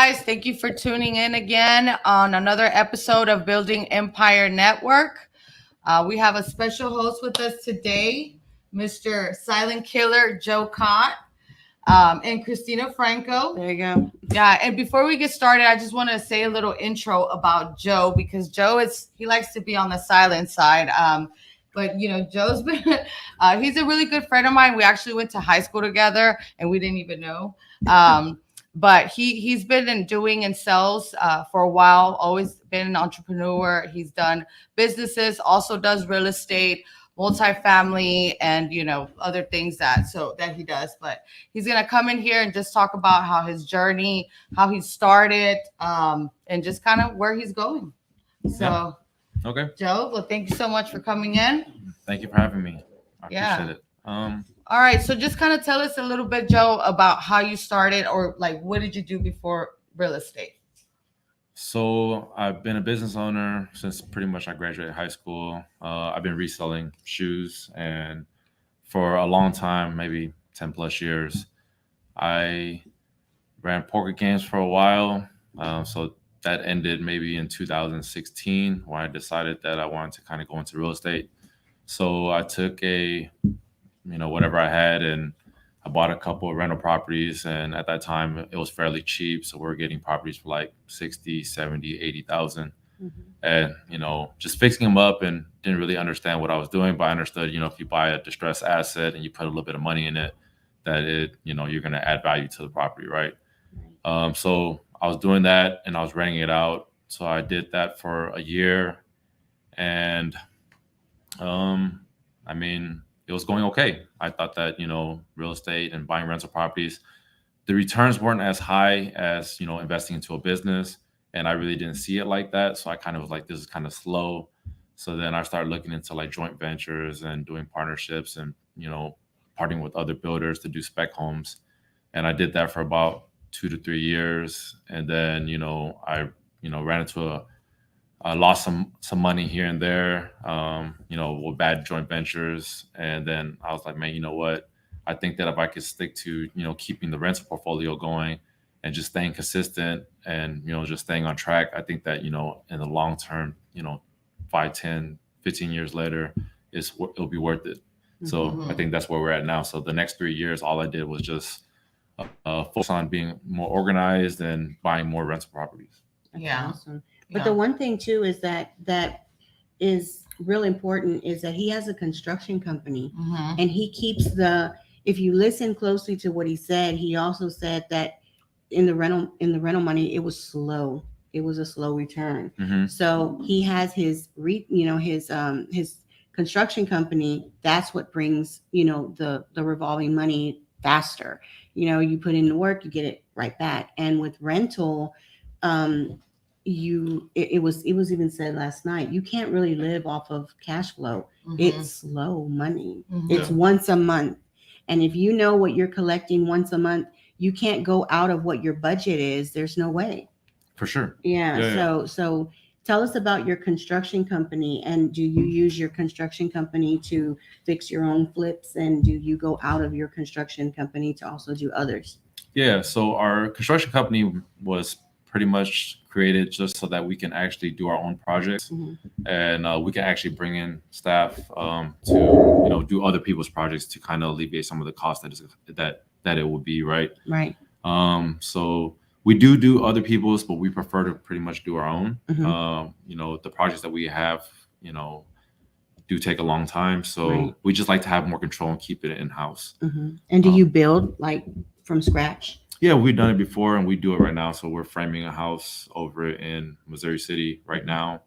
guys. Thank you for tuning in again on another episode of Building Empire Network. We have a special host with us today, Mr. Silent Killer Joe Cott, and Christina Franco. There you go. Yeah, and before we get started, I just want to say a little intro about Joe because he likes to be on the silent side. But Joe's been he's a really good friend of mine. We actually went to high school together, and we didn't even know. But he's been doing sales for a while. Always been an entrepreneur. He's done businesses, also does real estate, multifamily, and other things that he does. But he's gonna come in here and just talk about how his journey, how he started, and just kind of where he's going. So. Yeah. Okay. Joe, well, thank you so much for coming in. Thank you for having me. I appreciate it. All right. So just kind of tell us a little bit, Joe, about how you started or like what did you do before real estate? So I've been a business owner since pretty much I graduated high school. I've been reselling shoes, and for a long time, maybe 10 plus years, I ran poker games for a while. So that ended maybe in 2016 when I decided that I wanted to kind of go into real estate. So I took whatever I had, and I bought a couple of rental properties. And at that time it was fairly cheap. So we were getting properties for like 60, 70, 80,000. And, just fixing them up, and didn't really understand what I was doing, but I understood, if you buy a distressed asset and you put a little bit of money in it, that you're going to add value to the property. Right. So I was doing that and I was renting it out. So I did that for a year, and it was going okay. I thought that, real estate and buying rental properties, the returns weren't as high as, investing into a business. And I really didn't see it like that. So I kind of was like, this is kind of slow. So then I started looking into like joint ventures and doing partnerships and, partnering with other builders to do spec homes. And I did that for about 2 to 3 years. And then, I, ran into I lost some money here and there, with bad joint ventures. And then I was like, man, you know what? I think that if I could stick to, keeping the rental portfolio going and just staying consistent and, just staying on track, I think that, in the long term, 5, 10, 15 years later, it'll be worth it. So I think that's where we're at now. So the next 3 years, all I did was just focus on being more organized and buying more rental properties. That's awesome. But the one thing too is that is real important is that he has a construction company, and he keeps if you listen closely to what he said, he also said that in the rental money, it was slow. It was a slow return. So he has his construction company. That's what brings, the revolving money faster. You put in the work, you get it right back. And with rental, it was even said last night, you can't really live off of cash flow. It's slow money. It's once a month. And if you know what you're collecting once a month, you can't go out of what your budget is. There's no way. For sure. Yeah. So tell us about your construction company, and do you use your construction company to fix your own flips, and do you go out of your construction company to also do others? Yeah. So our construction company was pretty much created just so that we can actually do our own projects, and we can actually bring in staff to do other people's projects to kind of alleviate some of the costs that it would be. Right. So we do other people's, but we prefer to pretty much do our own. The projects that we have, do take a long time, so we just like to have more control and keep it in house. And do you build like from scratch? Yeah, we've done it before, and we do it right now. So we're framing a house over in Missouri City right now.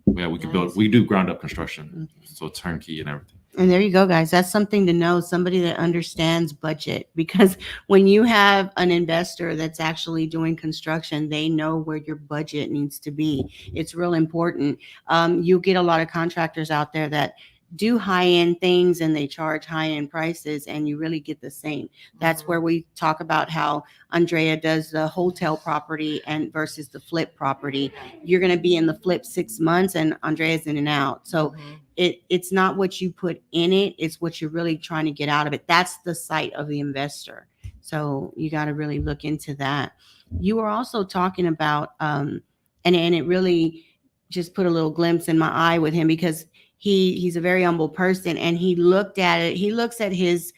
We can build. We do ground up construction, so turnkey and everything. And there you go, guys. That's something to know. Somebody that understands budget, because when you have an investor that's actually doing construction, they know where your budget needs to be. It's real important. You get a lot of contractors out there that do high-end things and they charge high-end prices, and you really get the same. That's where we talk about how Andrea does the hotel property and versus the flip property. You're going to be in the flip 6 months and Andrea's in and out. So it's not what you put in it, it's what you're really trying to get out of it. That's the sight of the investor. So you got to really look into that. you were also talking about, and it really just put a little glimpse in my eye with him, because he's a very humble person, and he looked at it. He looks at his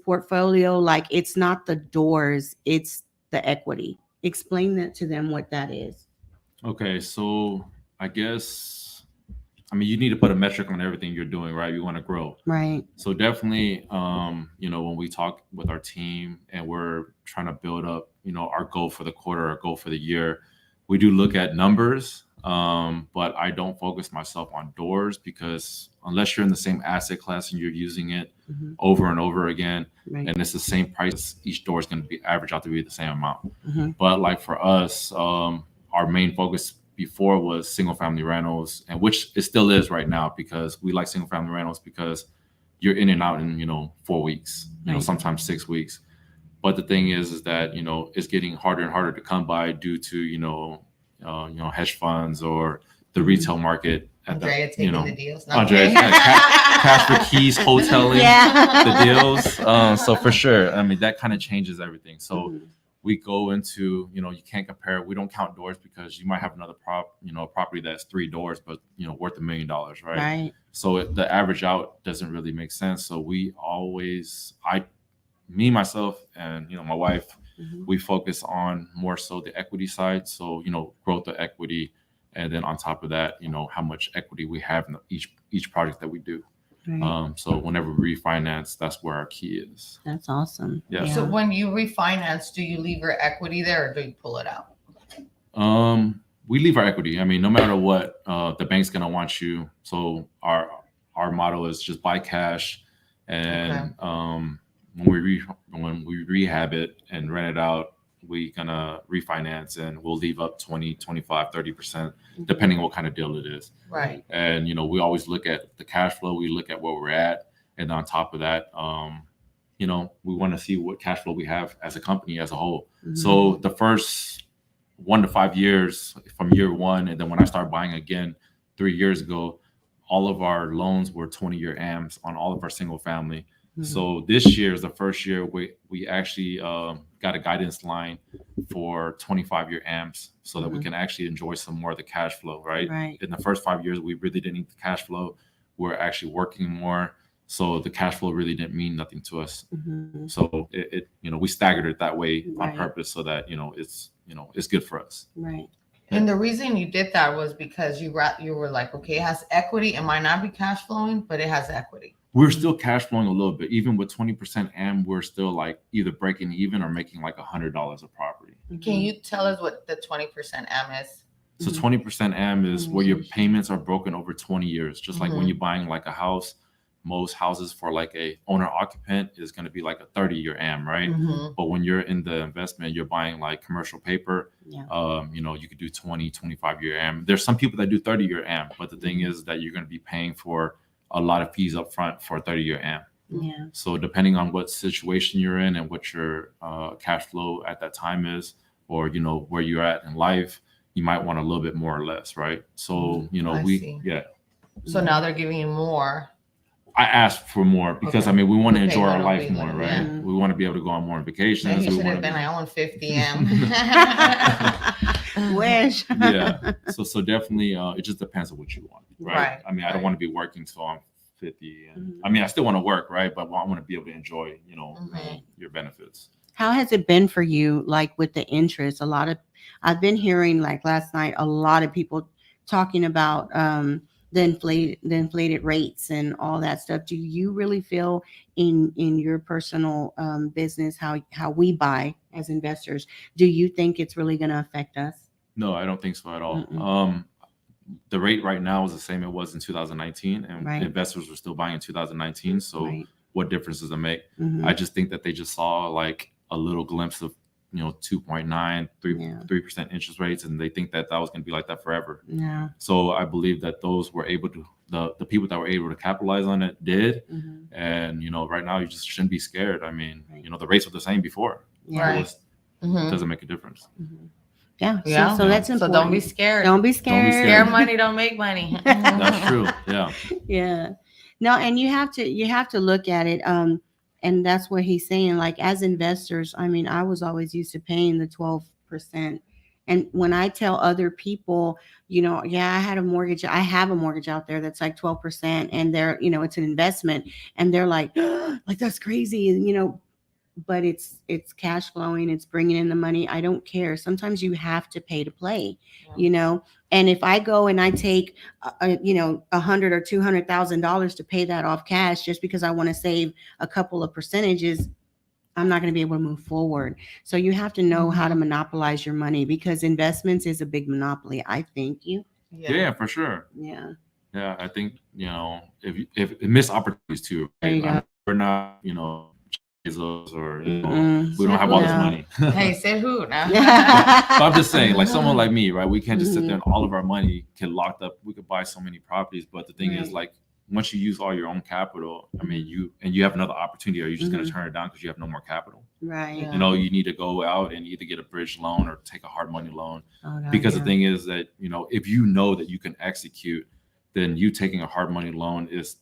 portfolio like it's not the doors, it's the equity. Explain that to them, what that is. Okay, so I guess, I mean, you need to put a metric on everything you're doing, right? You want to grow. Right. So definitely, when we talk with our team and we're trying to build up, our goal for the quarter, our goal for the year, we do look at numbers. But I don't focus myself on doors, because unless you're in the same asset class and you're using it Mhm. over and over again, Right. and it's the same price, each door is going to be average out to be the same amount. Mhm. But like for us, our main focus before was single family rentals, and which it still is right now, because we like single family rentals because you're in and out in 4 weeks, Right. sometimes 6 weeks. But the thing is that it's getting harder and harder to come by due to hedge funds or the retail market. Andrea taking the deals. No, Andrea, okay. Casper Keys hoteling Yeah. the deals. So for sure, I mean, that kind of changes everything. So Mhm. we go into, you can't compare. We don't count doors, because you might have another property that's 3 doors, but worth $1 million, right? Right. So the average out doesn't really make sense. So me, myself, and my wife, Mhm. we focus on more so the equity side. So growth of equity, and then on top of that, how much equity we have in each project that we do. Right. So whenever we refinance, that's where our key is. That's awesome. Yeah. So when you refinance, do you leave your equity there or do you pull it out? We leave our equity. I mean, no matter what, the bank's gonna want you. So our motto is just buy cash, and when we rehab it and rent it out, we gonna refinance, and we'll leave up 20, 25, 30%, depending on what kind of deal it is. Right. And we always look at the cash flow. We look at where we're at, and on top of that, we want to see what cash flow we have as a company as a whole. Mhm. So the first 1 to 5 years from year one, and then when I started buying again 3 years ago, all of our loans were 20-year AMs on all of our single family. Mhm. So this year is the first year we actually got a guidance line for 25-year AMs, so that we Mhm. can actually enjoy some more of the cash flow, right? Right. In the first 5 years, we really didn't need the cash flow. We're actually working more, so the cash flow really didn't mean nothing to us. Mhm. So we staggered it that way on Right. purpose, so that it's good for us. Right. And the reason you did that was because you were like, okay, it has equity. It might not be cash flowing, but it has equity. We're still cash flowing a little bit, even with 20% AM. We're still like either breaking even or making like $100 a property. Can you tell us what the 20% M is? So Mhm. 20% AM is where your payments are broken over 20 years. Just like when Mhm. you're buying like a house, most houses for like a owner occupant is going to be like a 30-year AM, right? Mhm. But when you're in the investment, you're buying like commercial paper. Yeah. You could do 20, 25-year AM. There's some people that do 30-year AM, but the thing is that you're going to be paying for a lot of fees up front for a 30-year AM. Yeah. So depending on what situation you're in and what your cash flow at that time is, or where you're at in life, you might want a little bit more or less, right? So I see. So now they're giving you more. I asked for more because Okay. we want to Okay, enjoy our no, life we more, want- right? yeah. We want to be able to go on more vacations. He We should wanna have been be- like, I want 50 M. Wish. yeah. So definitely, it just depends on what you want, right? Right, I mean, I don't right. want to be working till I'm 50, and Mhm. I mean, I still want to work, right? But I want to be able to enjoy, Mhm. your benefits. How has it been for you, like with the interest? I've been hearing, like last night, a lot of people talking about the inflated rates and all that stuff. Do you really feel in your personal business how we buy as investors? Do you think it's really going to affect us? No, I don't think so at all. Mm-mm. The rate right now is the same it was in 2019, and Right. investors were still buying in 2019. So Right. what difference does it make? Mhm. I just think that they just saw like a little glimpse of 2.9, Yeah. 3% interest rates, and they think that was going to be like that forever. Yeah. So I believe that those were able to the people that were able to capitalize on it did, Mhm. and right now you just shouldn't be scared. I mean, Right. the rates were the same before. Yeah. Right. So Mhm. it doesn't make a difference. Mhm. Yeah. Yeah. So that's So important. don't be scared. Don't be scared. Scare money don't make money. That's true. Yeah. Yeah. No, and you have to look at it. And that's what he's saying. Like, as investors, I mean, I was always used to paying the 12%. And when I tell other people, yeah, I have a mortgage out there that's like 12%, and it's an investment, and they're like, like, that's crazy. And, but it's cash flowing, it's bringing in the money. I don't care. Sometimes you have to pay to play, and if I go and I take $100 or $200,000 to pay that off cash just because I want to save a couple of percentages, I'm not going to be able to move forward. So you have to know how to monopolize your money, because investments is a big monopoly, I think. Yeah, for sure. Yeah. Yeah, I think if missed opportunities too. There you go. We're not Bezos or we don't have all this money. Hey, say who now? But I'm just saying, like someone like me, right? We can't just sit there and all of our money get locked up. We could buy so many properties, but the thing is, like, once you use all your own capital, I mean, you have another opportunity. Are you just going to turn it down because you have no more capital? Right. Yeah. You need to go out and either get a bridge loan or take a hard money loan. Oh, God, because the thing is that if you know that you can execute, then you taking a hard money loan is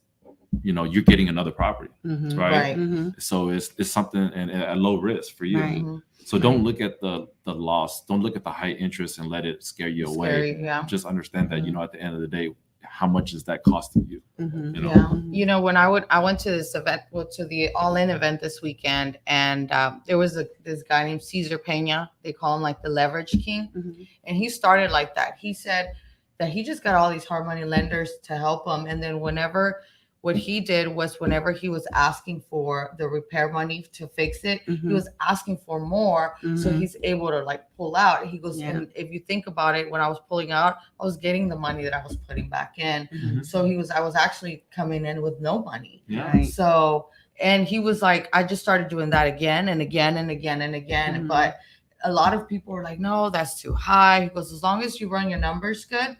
you're getting another property, right? So it's something and at low risk for you. Right. So don't look at the loss, don't look at the high interest and let it scare you away. Just understand that at the end of the day, how much is that costing you? When I went to this event, to the all-in event this weekend, and there was this guy named Cesar Pena. They call him like the leverage king, and he started like that. He said that he just got all these hard money lenders to help him, and then what he did was whenever he was asking for the repair money to fix it, he was asking for more. So he's able to like pull out. He goes, and if you think about it, when I was pulling out, I was getting the money that I was putting back in. So I was actually coming in with no money. So, and he was like, I just started doing that again and again and again and again. But a lot of people are like, no, that's too high. He goes, as long as you run your numbers good,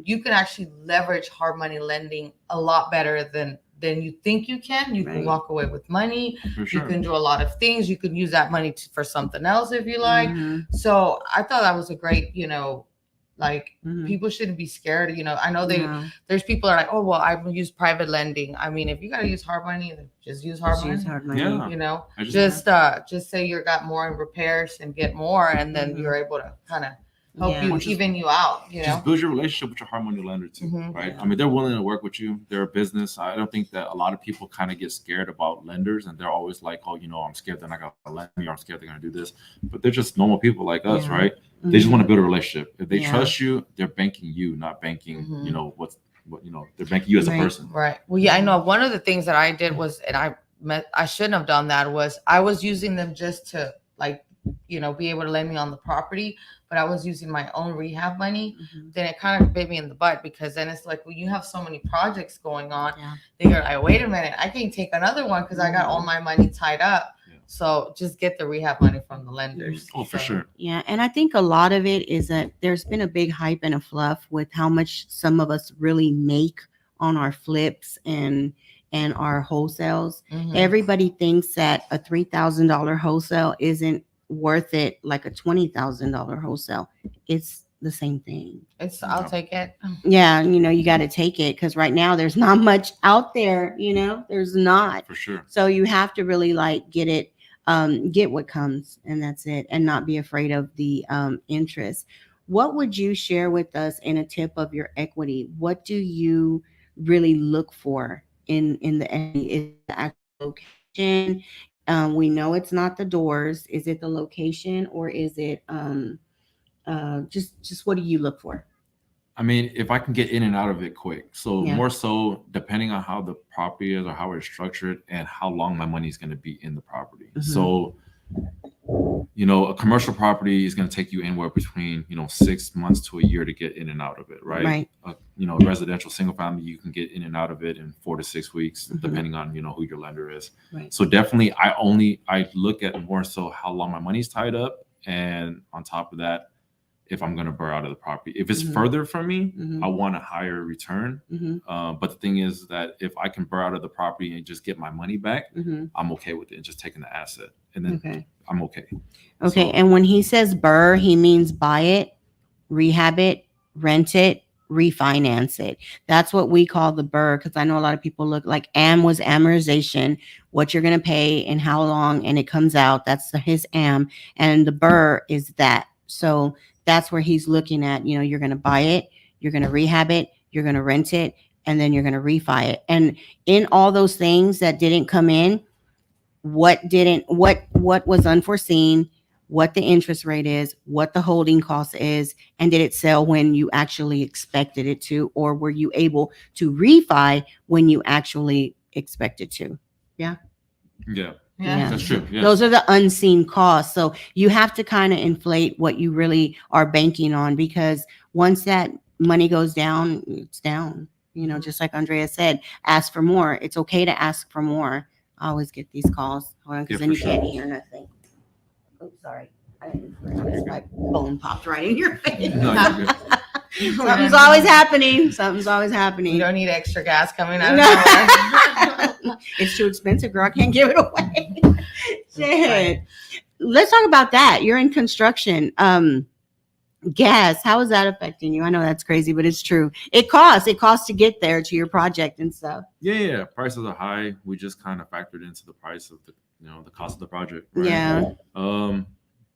you can actually leverage hard money lending a lot better than you think you can. You can walk away with money. You can do a lot of things. You can use that money for something else if you like. So I thought that was a great, people shouldn't be scared. I know there's people that are like, oh, well, I use private lending. I mean, if you got to use hard money, then just use hard money. Yeah. Just say you got more in repairs and get more, and then you're able to kind of help you even you out. Just build your relationship with your hard money lender too, right? I mean, they're willing to work with you. They're a business. I don't think that a lot of people kind of get scared about lenders, and they're always like, oh, I'm scared they're not going to lend me, or I'm scared they're going to do this. But they're just normal people like us, right? They just want to build a relationship. If they trust you, they're banking you, not banking, they're banking you as a person. Right. Well, yeah, I know one of the things that I did was, and I shouldn't have done that, was I was using them just to be able to lend me on the property, but I was using my own rehab money. Then it kind of bit me in the butt, because then it's like, when you have so many projects going on, then you're like, wait a minute, I can't take another one because I got all my money tied up. So just get the rehab money from the lenders. Oh, for sure. Yeah. And I think a lot of it is that there's been a big hype and a fluff with how much some of us really make on our flips and our wholesales. Everybody thinks that a $3,000 wholesale isn't worth it like a $20,000 wholesale. It's the same thing. I'll take it. Yeah, you got to take it, because right now there's not much out there. There's not. For sure. So you have to really get it, get what comes, and that's it, and not be afraid of the interest. What would you share with us in a tip of your equity? What do you really look for in the equity? Is it the actual location? We know it's not the doors. Is it the location, or is it just what do you look for? I mean, if I can get in and out of it quick. So more so depending on how the property is or how it's structured and how long my money is going to be in the property. So, a commercial property is going to take you anywhere between, 6 months to a year to get in and out of it. Right. A residential single family, you can get in and out of it in 4 to 6 weeks, depending on, who your lender is. Right. So definitely I look at more so how long my money's tied up. And on top of that, if I'm going to burn out of the property. If it's further from me, I want a higher return. But the thing is that if I can burn out of the property and just get my money back, I'm okay with it and just taking the asset. And then I'm okay. Okay. So, and when he says burr, he means buy it, rehab it, rent it, refinance it. That's what we call the BRRRR, because I know a lot of people look like AM was amortization, what you're going to pay and how long, and it comes out. That's his AM, and the BRRRR is that. So that's where he's looking at, you're going to buy it, you're going to rehab it, you're going to rent it, and then you're going to refi it. And in all those things that didn't come in, what was unforeseen, what the interest rate is, what the holding cost is, and did it sell when you actually expected it to, or were you able to refi when you actually expected to? Yeah. Yeah. That's true. Yeah. Those are the unseen costs. So you have to kind of inflate what you really are banking on, because once that money goes down, it's down. Just like Andrea said, ask for more. It's okay to ask for more. I always get these calls. Hold on, because then you can't hear nothing. Oops, sorry. I didn't realize my phone popped right in your face. No, you're good. Something's always happening. You don't need extra gas coming out of No. It's too expensive, girl. I can't give it away. Shit. Let's talk about that. You're in construction. Gas, how is that affecting you? I know that's crazy, but it's true. It costs to get there to your project and stuff. Yeah. Prices are high. We just kind of factored into the price of the cost of the project. Right? Yeah.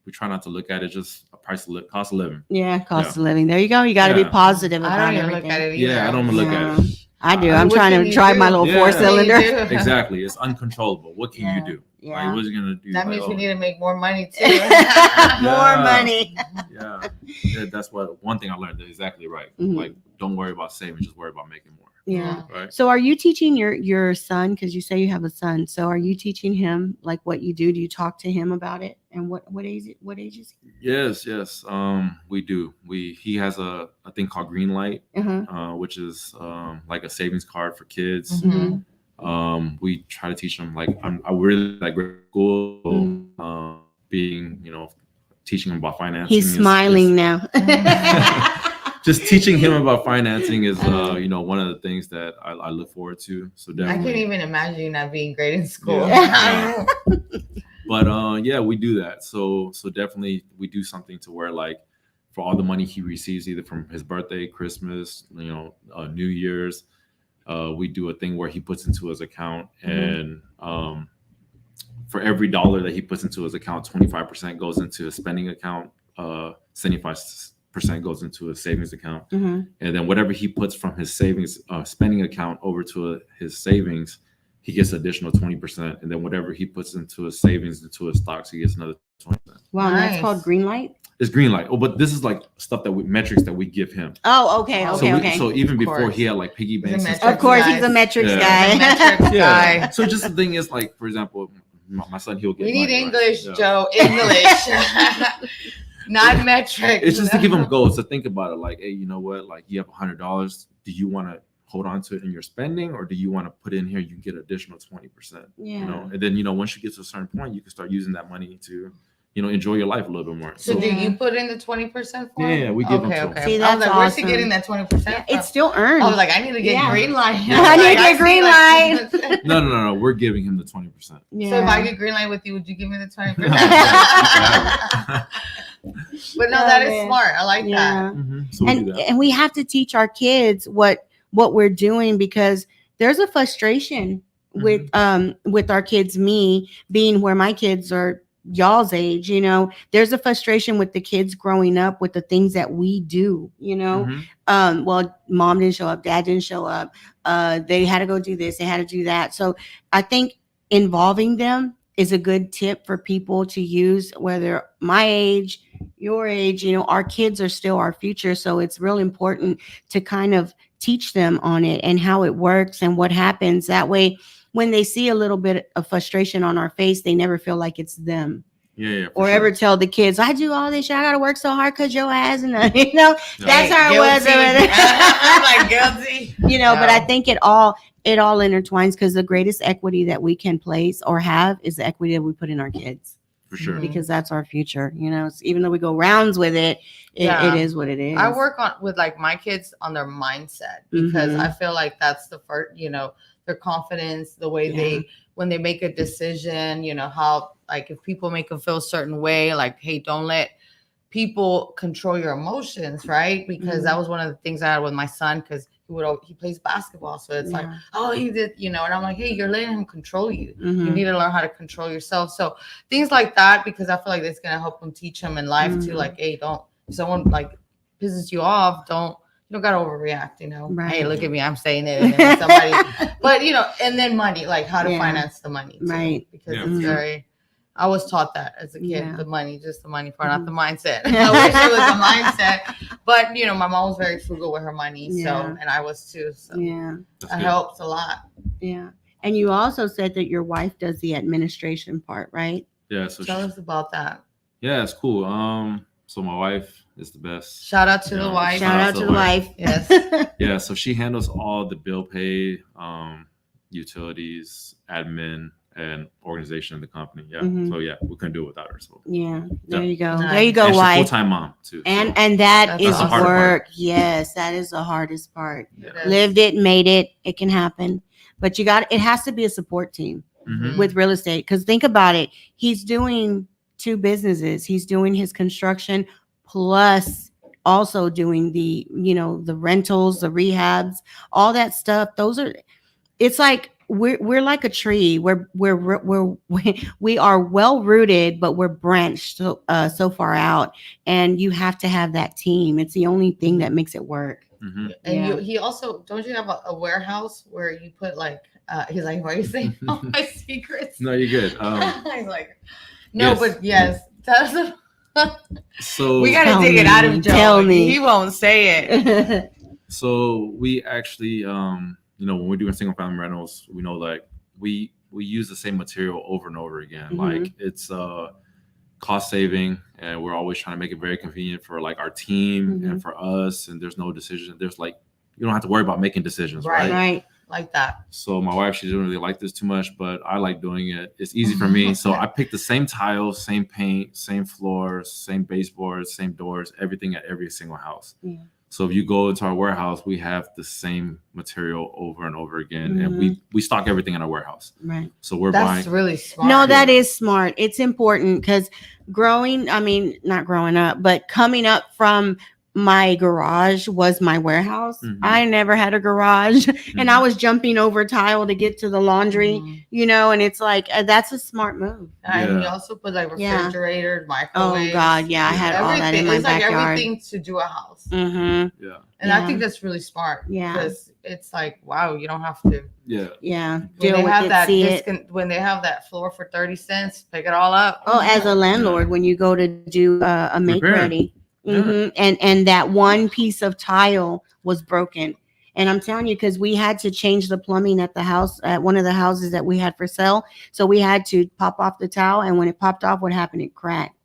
We try not to look at it just a cost of living. Yeah, cost of living. There you go. You got to be positive about I don't even everything. look at it either. Yeah, I don't look at it. I do. I'm trying to drive my little 4-cylinder. Exactly. It's uncontrollable. What can you do? Yeah. Like, what are you gonna do? That means we need to make more money too. More money. Yeah. That's one thing I learned. That's exactly right. Mhm. Like, don't worry about saving. Just worry about making more. Yeah. Right. So are you teaching your son, because you say you have a son, so are you teaching him like what you do? Do you talk to him about it? And what age is he? Yes. We do. He has a thing called Greenlight, which is like a savings card for kids. Mm-hmm. We try to teach him, like, I really like grade school, being, teaching him about financing. He's smiling now. Just teaching him about financing is, one of the things that I look forward to. So I definitely. can't even imagine you not being great in school. Yeah. But we do that. So definitely we do something to where, like, for all the money he receives, either from his birthday, Christmas, New Year's, we do a thing where he puts into his account, and for every dollar that he puts into his account, 25% goes into a spending account, 75% goes into a savings account, and then whatever he puts from his savings spending account over to his savings, he gets additional 20%, and then whatever he puts into his savings, into his stocks, he gets another 20%. Wow, Nice. that's called Greenlight? It's Greenlight. Oh, but this is like stuff metrics that we give him. Oh, okay. So even before he had like piggy banks. Of course, he's a metrics guy. Metrics guy. So just the thing is, like, for example, my son, he'll get. We need money, English, right? Joe. English. Not metrics. It's just to give him goals, to think about it. Like, hey, you know what? Like, you have $100. Do you want to hold on to it in your spending, or do you want to put in here? You can get additional 20%. Yeah. And then once you get to a certain point, you can start using that money to, enjoy your life a little bit more. So do you put in the 20% for him? Yeah, we give him. Okay. See, I was like, where's he awesome. getting that 20%? It's still earned. I was like, I need to get green light. I need to get green light. No. We're giving him the 20%. Yeah. So if I get green light with you, would you give me the 20%? But no, that is smart. I like that. So we do that. And we have to teach our kids what we're doing, because there's a frustration with our kids, me being where my kids are y'all's age, there's a frustration with the kids growing up with the things that we do, well, mom didn't show up, dad didn't show up, they had to go do this, they had to do that. So I think involving them is a good tip for people to use, whether my age, your age, our kids are still our future. So it's real important to kind of teach them on it and how it works and what happens. That way, when they see a little bit of frustration on our face, they never feel like it's them. Yeah. Or ever tell the kids, I do all this shit, I gotta work so hard because your ass, and that's how it was. I'm like guilty. But I think it all intertwines, because the greatest equity that we can place or have is the equity that we put in our kids. For sure. Because that's our future. Even though we go rounds with it, it is what it is. I work with like my kids on their mindset, because I feel like that's the first, their confidence, the way when they make a decision, how, like, if people make them feel a certain way, like, hey, don't let people control your emotions, right? Because that was one of the things I had with my son, because he plays basketball, so it's like, oh, he did, and I'm like, hey, you're letting him control you. You need to learn how to control yourself. So things like that, because I feel like it's gonna help him teach him in life too. Like, hey, don't, if someone like pisses you off, you don't gotta overreact, Right. Hey, look at me, I'm saying it. And then somebody, but and then money, like how to finance the money, too, right? Because it's very. I was taught that as a kid, the money, just the money part, not the mindset. I wish it was a mindset, but my mom was very frugal with her money, so, and I was too. So that helps a lot. Yeah. And you also said that your wife does the administration part, right? Yeah. So tell us about that. Yeah, it's cool. So my wife is the best. Shout out to the wife. Shout out to the wife. Yes. Yeah. So she handles all the bill pay, utilities, admin, and organization of the company. Yeah. So yeah, we couldn't do it without her. So there you go. Nice. There you go, and wife. She's a full-time mom too. And so. and that is awesome. work. Yes, that is the hardest part. Yeah. Lived it, made it. It can happen, but it has to be a support team with real estate. Because think about it, he's doing 2 businesses. He's doing his construction plus also doing the the rentals, the rehabs, all that stuff. It's like we're like a tree. We are well rooted, but we're branched so far out, and you have to have that team. It's the only thing that makes it work. And he also, don't you have a warehouse where you put like he's like, why are you saying all my secrets? No, you're good. He's like, no, but yes, tell us. So we gotta dig it out of Joe. Tell me. He won't say it. So we actually, when we're doing single family rentals, we know like we use the same material over and over again. Like it's cost saving, and we're always trying to make it very convenient for like our team and for us. And there's no decision. There's like, you don't have to worry about making decisions, right? Right. Like that. So my wife, she doesn't really like this too much, but I like doing it. It's easy for me. So I pick the same tiles, same paint, same floors, same baseboards, same doors, everything at every single house. Yeah. So if you go into our warehouse, we have the same material over and over again, and we stock everything in our warehouse. Right. So we're That's buying. really smart. No, that is smart. It's important because not growing up, but coming up from my garage was my warehouse. I never had a garage, and I was jumping over tile to get to the laundry, and it's like that's a smart move. And you also put like refrigerators, microwaves. Oh God, I had all that in my backyard. Like everything to do a house. Yeah. And I think that's really smart. Yeah. Because it's like, wow, you don't have to. Yeah. Yeah. When they have that floor for 30 cents, pick it all up. Oh, as a landlord, when you go to do a make ready. And that one piece of tile was broken. And I'm telling you, because we had to change the plumbing at the house, at one of the houses that we had for sale. So we had to pop off the tile. And when it popped off, what happened? It cracked.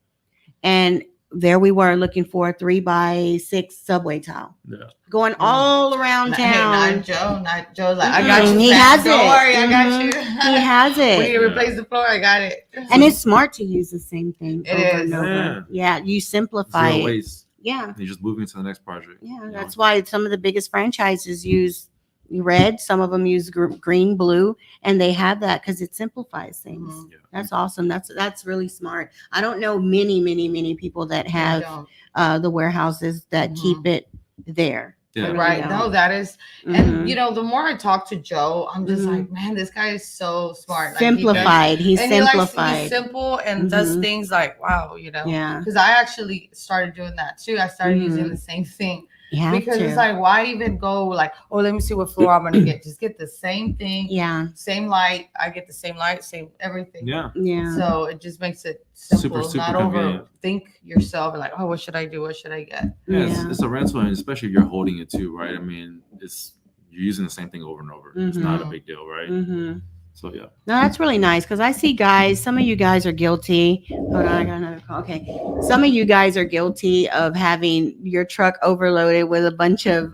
And there we were looking for a 3x6 subway tile. Yeah. Going all around town. Not Joe. Like, I got you. He has it. Don't worry, I got you. He has it. We need to replace the floor. I got it. And it's smart to use the same thing it over is. and over. Yeah, you simplify Zero it. waste. Yeah. You're just moving to the next project. Yeah, that's why some of the biggest franchises use red. Some of them use green, blue, and they have that because it simplifies things. Yeah. That's awesome. That's really smart. I don't know many people that have the warehouses that keep it there. Yeah. Right. No, that is, and the more I talk to Joe, I'm just like, man, this guy is so smart. Simplified. He's simplified. He likes to be simple and does things like, wow, Yeah. Because I actually started doing that too. I started using the same thing. Because it's like, why even go like, oh, let me see what floor I'm gonna get. Just get the same thing. Yeah. Same light. I get the same light, same everything. Yeah. Yeah. So it just makes it simple, super not convenient. overthink yourself. Like, oh, what should I do? What should I get? Yeah. It's a rental, and especially if you're holding it too, right? I mean, you're using the same thing over and over. It's not a big deal, right? So yeah. No, that's really nice because I see guys, some of you guys are guilty. Hold on, I got another call. Okay. Some of you guys are guilty of having your truck overloaded with a bunch of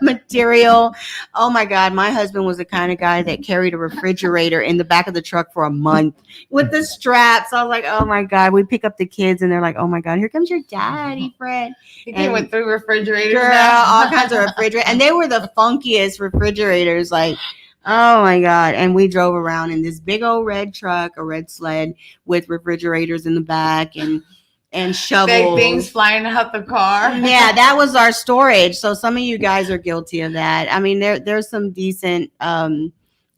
material. Oh my God. My husband was the kind of guy that carried a refrigerator in the back of the truck for a month with the straps. I was like, oh my God. We pick up the kids and they're like, oh my God, here comes your daddy, Fred. He came with 3 refrigerators. Girl, all kinds of refrigerators. And they were the funkiest refrigerators. Like, oh my God. And we drove around in this big old red truck, a red sled with refrigerators in the back. And and shovels. Big things flying out the car. Yeah, that was our storage. So some of you guys are guilty of that. I mean, there's some decent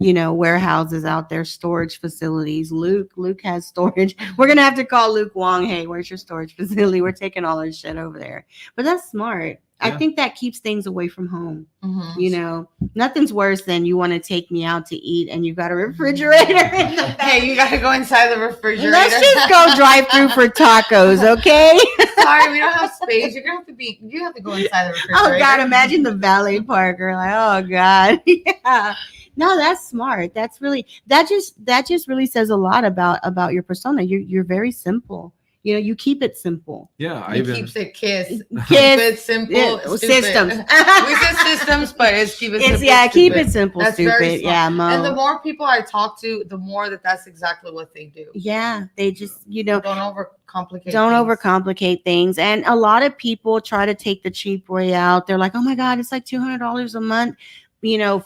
warehouses out there, storage facilities. Luke has storage. We're gonna have to call Luke Wong. Hey, where's your storage facility? We're taking all our shit over there. But that's smart. I Yeah. think that keeps things away from home. Mhm. Nothing's worse than you want to take me out to eat and you got a refrigerator in the back. Hey, you gotta go inside the refrigerator. Let's just go drive through for tacos, okay? Sorry, we don't have space. You have to go inside the refrigerator. Oh God, imagine the valet parker. Like, oh God. Yeah. No, that's smart. That's really that just really says a lot about your persona. You're very simple. You keep it simple. Yeah, He keeps it kiss. Kiss, Keep it simple. yeah, stupid. systems. We said systems, but it's keep it It's simple. keep stupid. it simple, That's very stupid. smart. Yeah, Mo. And the more people I talk to, the more that's exactly what they do. Yeah, they just Don't overcomplicate. don't things. overcomplicate things. And a lot of people try to take the cheap way out. They're like, oh my God, it's like $200 a month,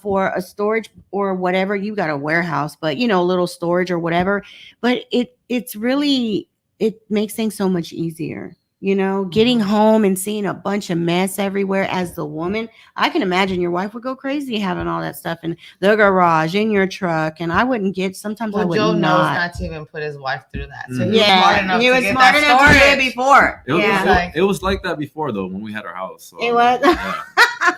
for a storage or whatever. You got a warehouse, but a little storage or whatever. But it's really, it makes things so much easier. Getting home and seeing a bunch of mess everywhere as the woman, I can imagine your wife would go crazy having all that stuff in the garage, in your truck. And I wouldn't sometimes I Well, would Joe knows not. not to even put his wife through that. So Mm. he was smart enough he to was get smart that enough to do it storage. before. It was, Yeah. it was like that before though when we had our house. So, It was? Yeah.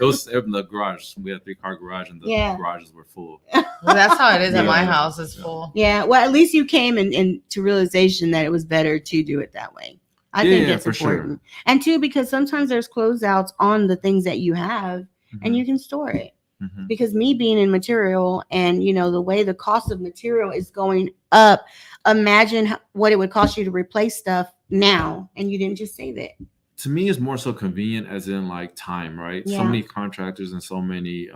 It was in the garage. We had a 3-car garage and the Yeah. garages were full. Well, that's how it is at my Yeah. house. It's full. Yeah, well, at least you came and to realization that it was better to do it that way. I think Yeah, it's for sure. important. And two, because sometimes there's closeouts on the things that you have and you can store it. Mhm. Because me being in material and, the way the cost of material is going up, imagine what it would cost you to replace stuff now and you didn't just save it. To me, it's more so convenient as in like time, right? Yeah. So many contractors and so many,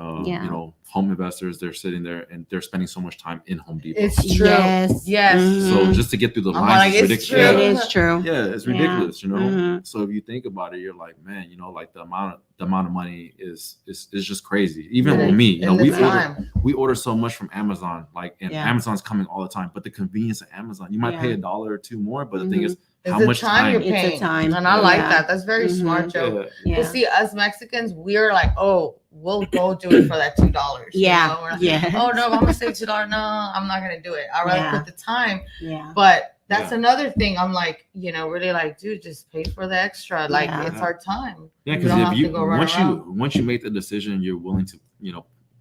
home investors, they're sitting there and they're spending so much time in Home Depot. It's true. Yes. Yes. Mhm. So just to get through the I'm lines like, is it's ridiculous. true. It is true. Yeah, it's Yeah. ridiculous, Mhm. So if you think about it, you're like, man, like the amount of money is just crazy. Even And with me, and the we time. order so much from Amazon, and Yeah. Amazon's coming all the time. But the convenience of Amazon, you might pay $1 or $2 more, but the thing is, It's how the much time you're time? It's a paying. time. And I like Yeah. that. That's very Mhm. smart, Joe. Yeah. But see, us Mexicans, we're like, oh, we'll go do it for that $2. Yeah. We're like, Yeah. oh no, I'm gonna save $2. No, I'm not gonna do it. I'd rather Yeah. put the time. Yeah. But that's Yeah. another thing. I'm like, really like, dude, just pay for the extra. Like Yeah. it's our time. Yeah, You because don't have if to you go run around. once you make the decision, you're willing to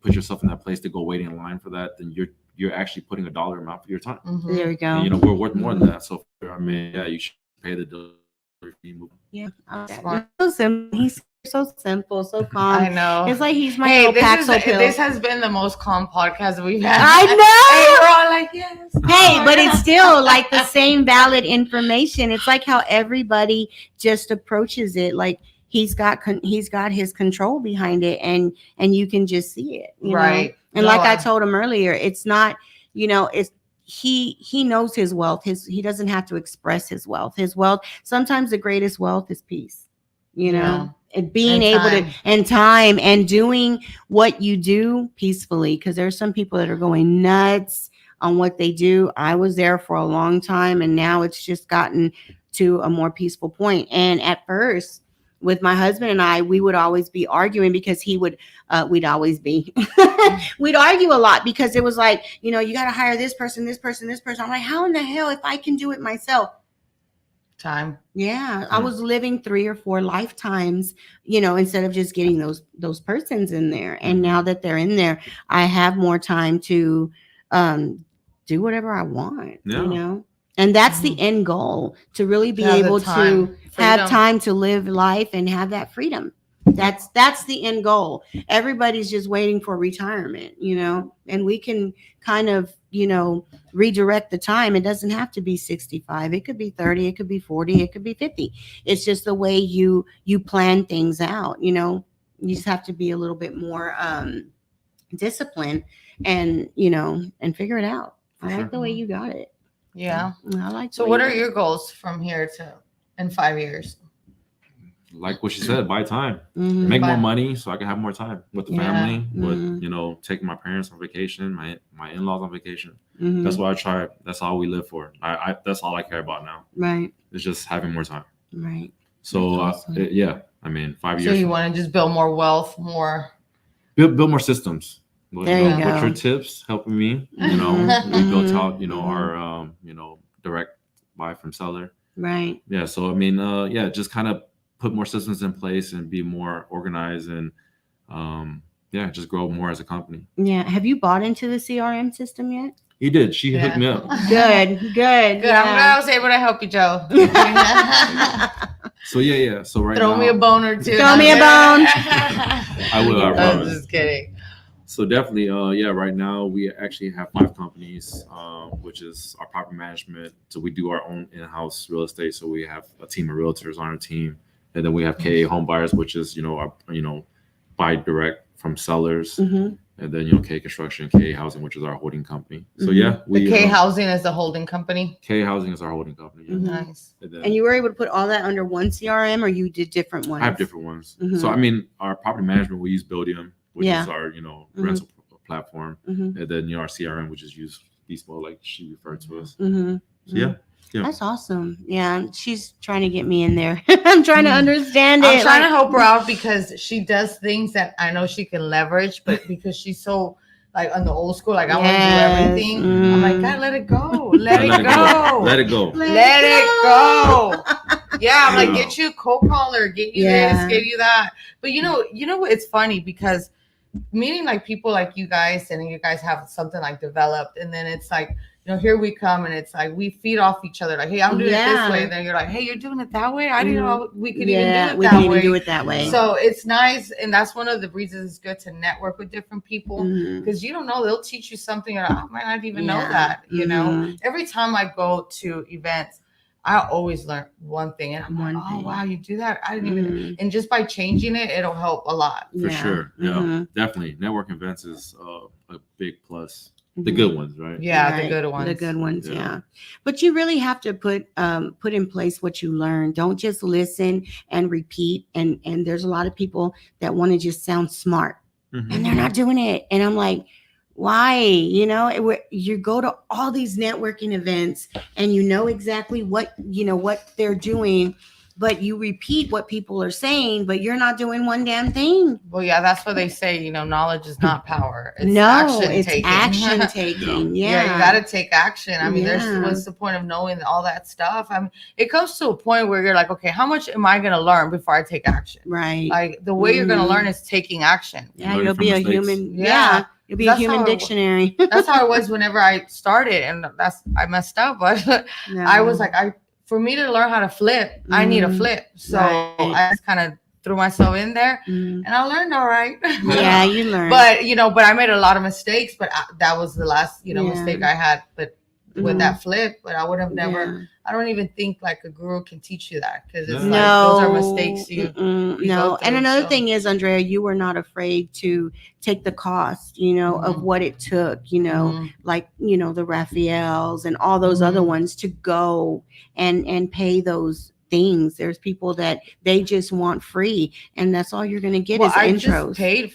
put yourself in that place to go wait in line for that, then you're actually putting a dollar amount for your time. Mhm. There we go. And, we're worth more than that. So I mean, yeah, you should pay the delivery fee. Yeah. Smart. So simple. He's so simple, so I calm. know. It's like he's my Hey, little Paxil pill. this has been the most calm podcast we've had. I Hey, know. we're all like, yes. Hey, but it's still like the same valid information. It's like how everybody just approaches it. Like he's got his control behind it, and you can just see it, Right. know? And No, like I told him earlier, it's not, it's he knows his wealth. He doesn't have to express his wealth. His wealth. Sometimes the greatest wealth is peace. And being And able time. to and time and doing what you do peacefully, because there's some people that are going nuts on what they do. I was there for a long time, and now it's just gotten to a more peaceful point. And at first, with my husband and I, we would always be arguing because we'd always be, we'd argue a lot because it was like, you got to hire this person, this person, this person. I'm like, how in the hell if I can do it myself? Time. Yeah, I was living 3 or 4 lifetimes, instead of just getting those persons in there. And now that they're in there, I have more time to do whatever I want, Yeah. And that's the end goal, to really be have the able time, to have freedom. time to live life and have that freedom. That's the end goal. Everybody's just waiting for retirement, and we can kind of, redirect the time. It doesn't have to be 65. It could be 30. It could be 40. It could be 50. It's just the way you plan things out. You just have to be a little bit more disciplined and, and figure it out. I For like sure. the way you got it. Yeah. I like. So what are your goals from here to in 5 years? like what she said, buy time, Mhm. make more Buy- money so I can have more time with the Yeah. family, with Mhm. taking my parents on vacation, my in-laws on vacation. Mhm. That's what I try. That's all we live for. I that's all I care about now. Right. It's just having more time. Right. So That's awesome. yeah, I mean, 5 So years. you from want to just build more wealth, more. build more systems. There you With go. your tips helping me, Mhm. we built Mhm. out, Mhm. our direct buy from seller. Right. Yeah, so I mean, yeah, just kind of put more systems in place and be more organized and yeah, just grow more as a company. Yeah. Have you bought into the CRM system yet? He did. She hooked me up. Good. Good. Good. I'm glad I was able to help you, Joe. So yeah. So right Throw now, me a bone or two. Throw me a bone. I will. I I'm promise. just kidding. So definitely, yeah. Right now, we actually have 5 companies, which is our property management. So we do our own in-house real estate. So we have a team of realtors on our team, and then we have KA Home Buyers, which is our buy direct from sellers, Mhm. and then K Construction, KA Housing, which is our holding company. So Mhm. yeah, The K Housing is the holding company. KA Housing is our holding company. Yeah. Mhm. Nice. And then And you were able to put all that under one CRM, or you did different ones? I have different ones. Mhm. So I mean, our property management we use Buildium, which Yeah. is our rental platform, Mhm. and then our CRM, which is used Beast Mode, like she referred to us. Mhm. So yeah. That's awesome. Yeah, she's trying to get me in there. I'm trying to understand it. I'm trying to help her out because she does things that I know she can leverage, but because she's so like on the old school, like I want to do Yes. everything. I'm like, God, let it go. Let it Let go. Let it go. Let it go. Yeah, I'm like, Yeah. get you a co-caller, get you Yeah. this, get you that. But you know what? It's funny because meeting like people like you guys, and you guys have something like developed, and then it's like, here we come, and it's like we feed off each other. Like, hey, I'm doing it this way, and then you're like, hey, you're doing it that way. I didn't know we could even do it we that can even way. do it that way. So it's nice, and that's one of the reasons it's good to network with different people Mhm. because you don't know, they'll teach you something, and I might not even know Yeah. that. Mhm. Every time I go to events, I always learn one thing, and I'm One like, oh thing. wow, you do that. I didn't even. Mhm. And just by changing it, it'll help a lot. For sure. Yeah. Mhm. Definitely. Network events is a big plus. The Mhm. good ones, right? Yeah, Right. the good ones. The good ones, Yeah. yeah. But you really have to put in place what you learn. Don't just listen and repeat. And there's a lot of people that want to just sound smart, Mhm. and they're not doing it. And I'm like, why? You go to all these networking events, and you know exactly what they're doing, but you repeat what people are saying, but you're not doing one damn thing. Well, yeah, that's what they say. Knowledge is not power. It's No, action it's taking. action taking. Yeah. Yeah, you got to take action. I mean, Yeah. what's the point of knowing all that stuff? I mean, it comes to a point where you're like, okay, how much am I going to learn before I take action? Right. Like the way you're going to Mhm. learn is taking action. Yeah, Learning you'll from be a mistakes. human. Yeah. Yeah, you'll be a That's human how it- dictionary. That's how it was whenever I started, and I messed up, but I was like, for me to learn how to flip, I need a Mhm. flip. So Right. I just kind of threw myself in there, Mhm. and I learned all right. Yeah, you learn. But but I made a lot of mistakes. But that was the last Yeah. mistake I had. But with Mhm. that flip, but I would have never. Yeah. I don't even think like a guru can teach you that because it's No. like those are mistakes you. Mm-mm, you no. go And through, another so. thing is, Andrea, you were not afraid to take the cost, of Mhm. what it took, Mhm. like, the Raphaels and all those other Mhm. ones to go and pay those things. There's people that they just want free, and that's all you're going to get Well, is I intros. just paid,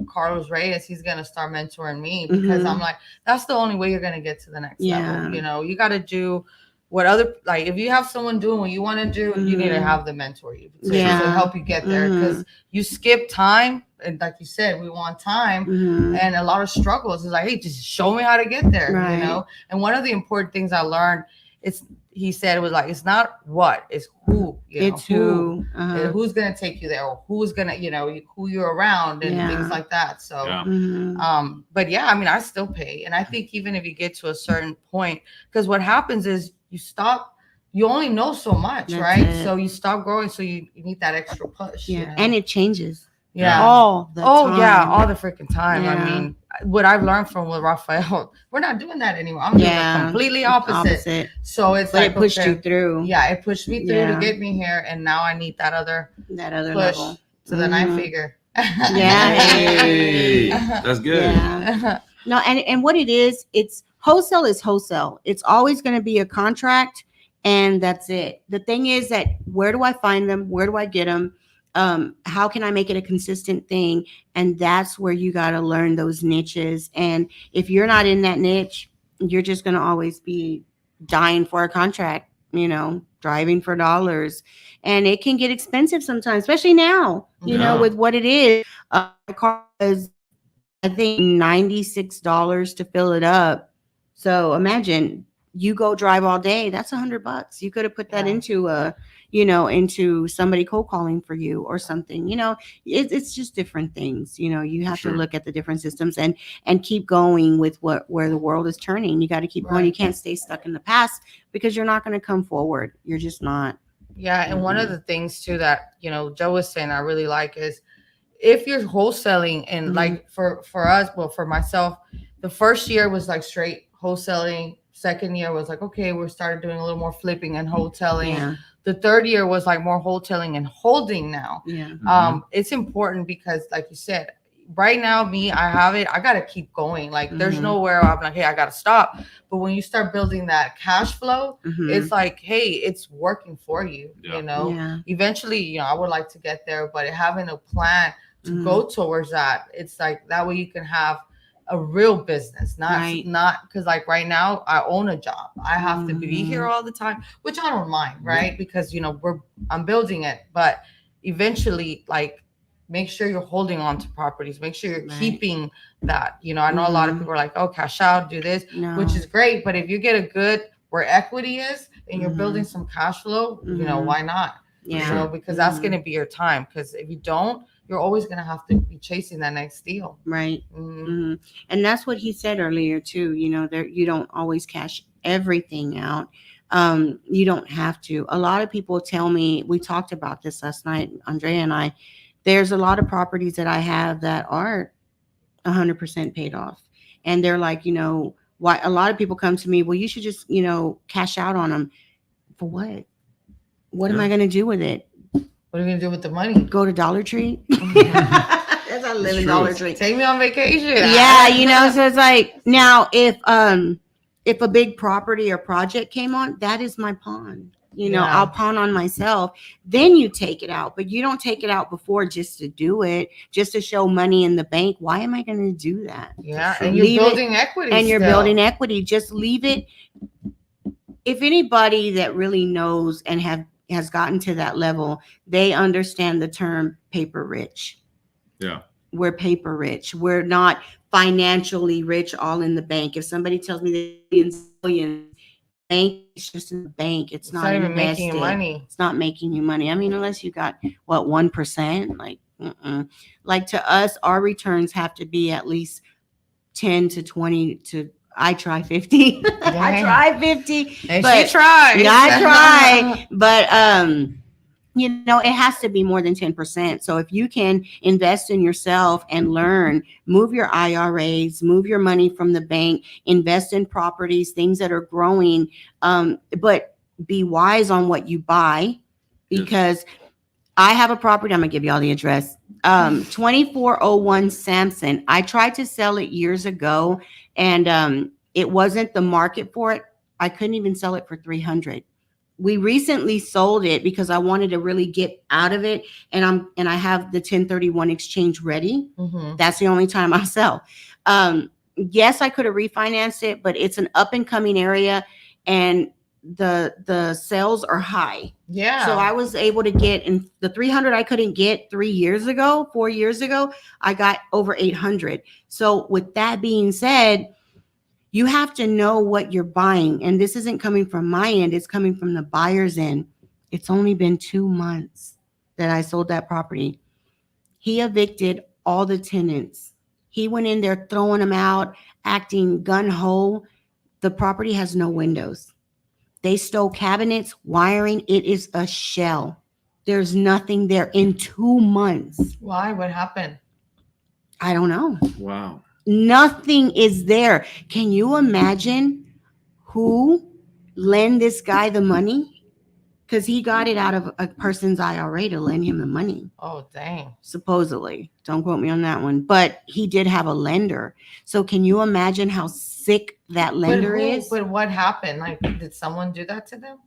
Carlos Reyes. He's gonna start mentoring me because Mhm. I'm like, that's the only way you're gonna get to the next Yeah. level. You got to do what if you have someone doing what you want to do, you need to Mhm. have them mentor you to Yeah. help you get there because you skip time, and like you said, we want time. Mhm. And a lot of struggles is like, hey, just show me how to get there, Right. And one of the important things I learned he said it was like, it's not what, it's who, It's who. and who's gonna take you there, or who's gonna, who you're around and Yeah. things like that. So, Yeah. Mhm. but yeah, I mean, I still pay, and I think even if you get to a certain point, because what happens is you only know so much, That's right? it. So you stop growing, so you need that extra push. Yeah. And it changes yeah. all the time. Yeah, all the freaking time. Yeah. I mean, what I've learned from with Raphael, we're not doing that anymore. I'm doing the completely opposite. So it's But like it pushed okay, you through. Yeah, it pushed me through Yeah. to get me here, and now I need that other push level to the 9-figure. Yeah. Hey, that's good. Yeah. No, and what it is, it's wholesale. It's always going to be a contract, and that's it. The thing is that where do I find them? Where do I get them? How can I make it a consistent thing? And that's where you got to learn those niches. And if you're not in that niche, you're just going to always be dying for a contract, driving for dollars. And it can get expensive sometimes, especially now, Yeah. with what it is. My car is, I think, $96 to fill it up. So imagine you go drive all day. That's $100. You could have put that Yeah. into somebody cold calling for you or something. It's just different things. You have Sure. to look at the different systems and keep going with where the world is turning. You got to keep going. You Right. can't stay stuck in the past because you're not going to come forward. You're just not. Yeah, and one of the things too that Joe was saying I really like is if you're wholesaling and like for us, well, for myself, the first year was like straight wholesaling. Second year was like, okay, we started doing a little more flipping and wholesaling. Yeah. The third year was like more wholesaling and holding now. Yeah. It's important because like you said, right now, I gotta keep going. Like there's nowhere I'm like, hey, I gotta stop. But when you start building that cash flow, it's like, hey, it's working for you. Yeah. Yeah. Eventually, I would like to get there, but having a plan to go towards that, it's like that way you can have a real business, not because like right now I own a job. I have to be here all the time, which I don't mind, right? Because I'm building it, but eventually, like, make sure you're holding on to properties, make sure you're keeping that. I know a lot of people are like, oh, cash out, do this, which is great, but if you get a good where equity is and you're building some cash flow, why not? Yeah. Because that's going to be your time, because if you don't, you're always going to have to be chasing that next deal. Right. And that's what he said earlier too. There, you don't always cash everything out. You don't have to. A lot of people tell me, we talked about this last night, Andrea and I, there's a lot of properties that I have that aren't 100% paid off. And they're like, why? A lot of people come to me, well, you should just, cash out on them. For what? What am I going to do with it? What are you gonna do with the money? Go to Dollar Tree? That's I live in Dollar Tree. Take me on vacation. Yeah, so it's like, now if a big property or project came on, that is my pawn. I'll pawn on myself. Then you take it out, but you don't take it out before just to do it, just to show money in the bank. Why am I going to do that? Yeah, and you're building equity. And you're building equity. Just leave it. If anybody that really knows and has gotten to that level, they understand the term paper rich. Yeah. We're paper rich. We're not financially rich all in the bank. If somebody tells me they're billions, bank is just in the bank. It's not even making you money. It's not making you money. I mean, unless you got 1%, like to us, our returns have to be at least 10 to 20 to I try 50. I try 50. And but she tries. I try. But it has to be more than 10%. So if you can invest in yourself and learn, move your IRAs, move your money from the bank, invest in properties, things that are growing, but be wise on what you buy, because I have a property. I'm going to give you all the address. 2401 Sampson. I tried to sell it years ago, and it wasn't the market for it. I couldn't even sell it for $300. We recently sold it because I wanted to really get out of it, and I have the 1031 exchange ready. That's the only time I sell. Yes, I could have refinanced it, but it's an up and coming area, and the sales are high. Yeah. So I was able to get in the 300 I couldn't get 4 years ago, I got over 800. So with that being said, you have to know what you're buying. And this isn't coming from my end, it's coming from the buyer's end. It's only been 2 months that I sold that property. He evicted all the tenants. He went in there throwing them out, acting gun-ho. The property has no windows. They stole cabinets, wiring. It is a shell. There's nothing there in 2 months. Why? What happened? I don't know. Wow. Nothing is there. Can you imagine who lent this guy the money? Because he got it out of a person's IRA to lend him the money. Oh, dang. Supposedly. Don't quote me on that one. But he did have a lender. So can you imagine how sick that lender is? But what happened? Like, did someone do that to them?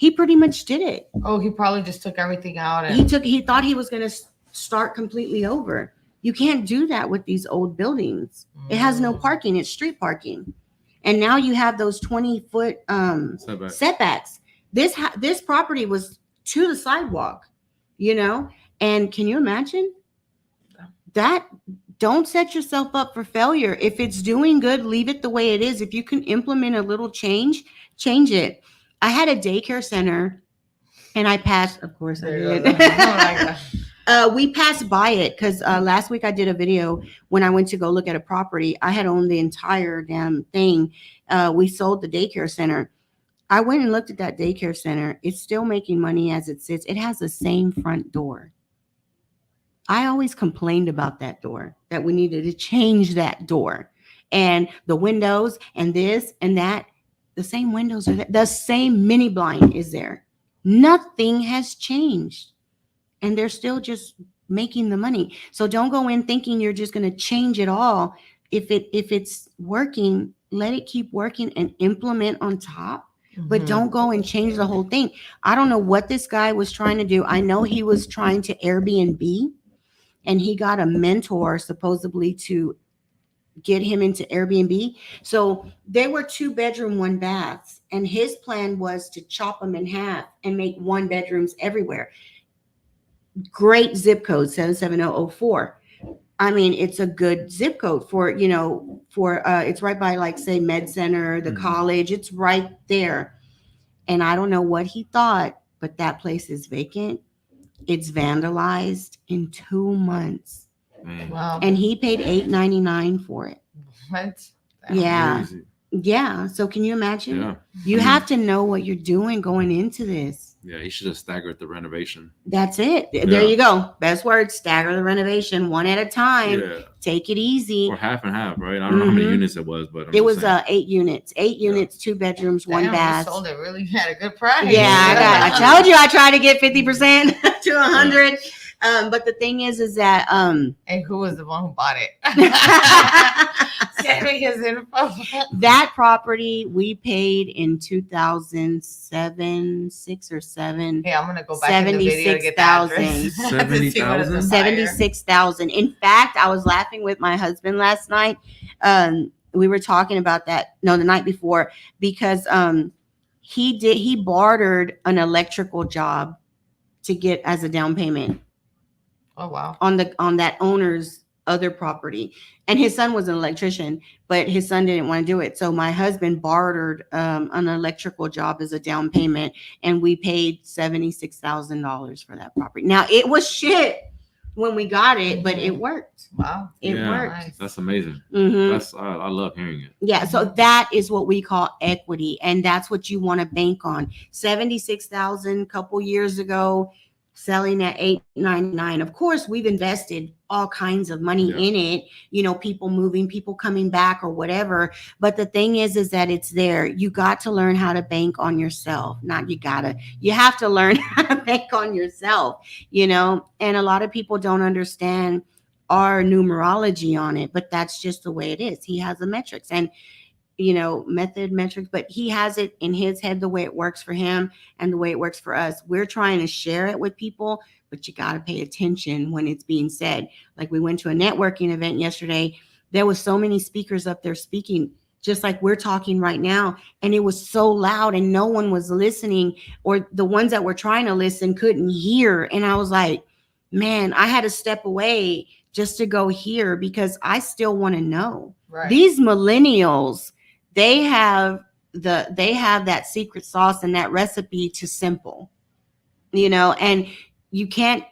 He pretty much did it. Oh, he probably just took everything out and He thought he was going to start completely over. You can't do that with these old buildings. It has no parking. It's street parking. And now you have those 20-foot setbacks. This property was to the sidewalk, you know? And can you imagine that? Don't set yourself up for failure. If it's doing good, leave it the way it is. If you can implement a little change, change it. I had a daycare center and I passed, of course I did. Oh my gosh. We passed by it because last week I did a video when I went to go look at a property. I had owned the entire damn thing. We sold the daycare center. I went and looked at that daycare center. It's still making money as it sits. It has the same front door. I always complained about that door, that we needed to change that door. And the windows and this and that, the same windows are there. The same mini blind is there. Nothing has changed. And they're still just making the money. So don't go in thinking you're just going to change it all. If it's working, let it keep working and implement on top. But don't go and change the whole thing. I don't know what this guy was trying to do. I know he was trying to Airbnb, and he got a mentor supposedly to get him into Airbnb. So they were 2-bedroom, 1-baths, and his plan was to chop them in half and make 1-bedrooms everywhere. Great zip code, 77004. I mean, it's a good zip code for, it's right by, like, say, Med Center, the college. It's right there. And I don't know what he thought, but that place is vacant. It's vandalized in 2 months. Wow. And he paid $8.99 for it. What? Yeah. Yeah. So can you imagine? Yeah. You have to know what you're doing going into this. Yeah, he should have staggered the renovation. That's it. There you go. Best word, stagger the renovation one at a time. Yeah. Take it easy. Or half and half, right? I don't know how many units it was, but it was 8 units. 8 units, 2 bedrooms, 1 Damn, bath. you sold it really at a good price. Yeah, I told you I tried to get 50% to 100. But the thing is that And who was the one who bought it? Send me his info. That property we paid in 2007, 6 or 7. Hey, I'm gonna go back in the video to get the address. 70,000? 76,000. In fact, I was laughing with my husband last night. We were talking about that. No, the night before, because he bartered an electrical job to get as a down payment. Oh wow. On that owner's other property, and his son was an electrician, but his son didn't want to do it. So my husband bartered an electrical job as a down payment, and we paid $76,000 for that property. Now it was shit when we got it, but it worked. Wow. It worked. Nice. That's amazing. Mm-hmm. I love hearing it. Yeah, so that is what we call equity, and that's what you want to bank on. 76,000 a couple years ago, selling at $8.99. Of course, we've invested all kinds of money in it, people moving, people coming back or whatever. But the thing is that it's there. You got to learn how to bank on yourself. You have to learn how to bank on yourself, and a lot of people don't understand our numerology on it, but that's just the way it is. He has the metrics and metrics, but he has it in his head the way it works for him and the way it works for us. We're trying to share it with people, but you got to pay attention when it's being said. Like we went to a networking event yesterday. There was so many speakers up there speaking, just like we're talking right now. And it was so loud and no one was listening, or the ones that were trying to listen couldn't hear. And I was like, man, I had to step away just to go hear because I still want to know. Right. These millennials, they have that secret sauce and that recipe to simple, and you can't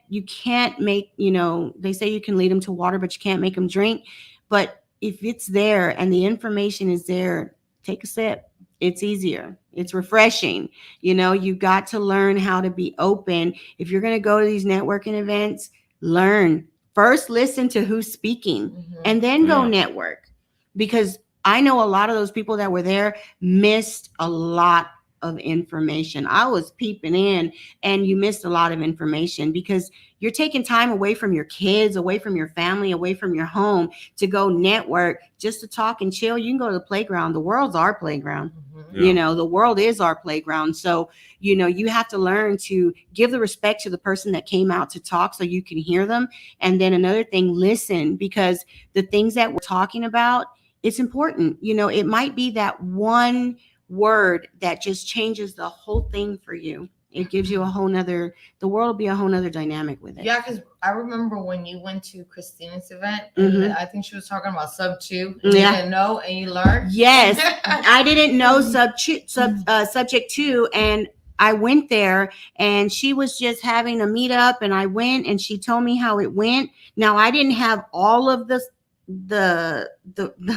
make, they say you can lead them to water, but you can't make them drink. But if it's there and the information is there, take a sip. It's easier. It's refreshing. You got to learn how to be open. If you're going to go to these networking events, learn. First, listen to who's speaking and then go network, because I know a lot of those people that were there missed a lot of information. I was peeping in, and you missed a lot of information because you're taking time away from your kids, away from your family, away from your home to go network, just to talk and chill. You can go to the playground. The world's our playground. Yeah. You know, the world is our playground. So, you know, you have to learn to give the respect to the person that came out to talk so you can hear them. And then another thing, listen, because the things that we're talking about, it's important. You know, it might be that one word that just changes the whole thing for you. It gives you a whole nother, the world will be a whole nother dynamic with it. Yeah, because I remember when you went to Christina's event, and I think she was talking about sub 2. And Yeah. You didn't know, and you learned. Yes, I didn't know subject 2, and I went there, and she was just having a meetup, and I went, and she told me how it went. Now I didn't have all of the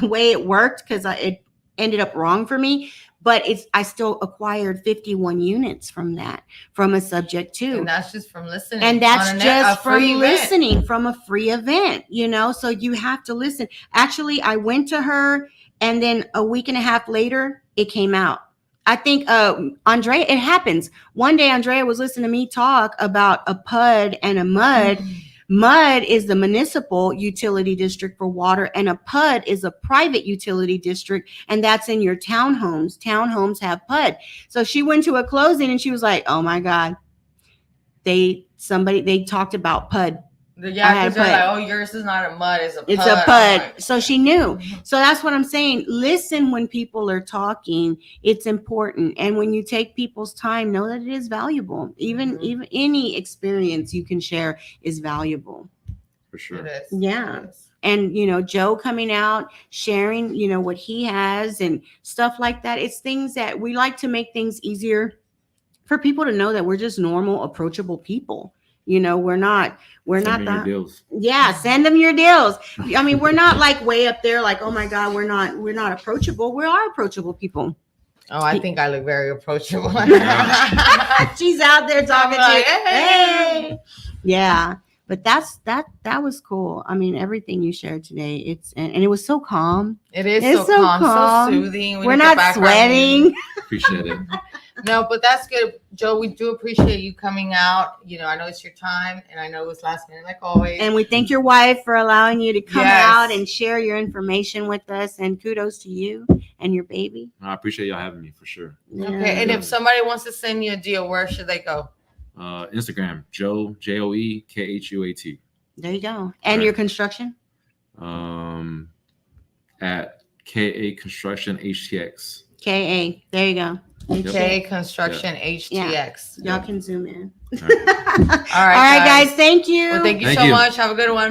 way it worked because it ended up wrong for me, but I still acquired 51 units from a subject 2. And that's just from listening. And that's just from free listening from a free event, you know, so you have to listen. Actually, I went to her, and then a week and a half later, it came out. I think Andrea, it happens. One day, Andrea was listening to me talk about a PUD and a MUD. MUD is the municipal utility district for water, and a PUD is a private utility district, and that's in your townhomes. Townhomes have PUD. So she went to a closing, and she was like, "Oh my God, they talked about PUD." Yeah, because they're like, oh, yours is not a MUD, it's a PUD. It's a PUD. So she knew. So that's what I'm saying. Listen when people are talking. It's important. And when you take people's time, know that it is valuable. Even any experience you can share is valuable. For sure. It is. Yeah. It is. And, you know, Joe coming out, sharing, you know, what he has and stuff like that. It's things that we like to make things easier for people to know that we're just normal, approachable people. You know, we're not that. Deals. Yeah, send them your deals. I mean, we're not like way up there, like, oh my God, we're not approachable. We are approachable people. Oh, I think I look very approachable. She's out there talking to like, you. Hey. Yeah. But that was cool. I mean, everything you shared today, and it was so calm. It's so calm, so soothing. We're not sweating. Appreciate it. No, but that's good, Joe. We do appreciate you coming out. You know, I know it's your time, and I know it was last minute, like always. And we thank your wife for allowing you to come out and share your information with us. And kudos to you and your baby. I appreciate y'all having me for sure. Yeah. Okay, and if somebody wants to send you a deal, where should they go? Instagram, Joe JoeKhuat. There you go. And your construction? At KA Construction HTX. KA. There you go. K Construction HTX. Y'all can zoom in. All right. All right, guys. Thank you. Well, thank you so much. Have a good one.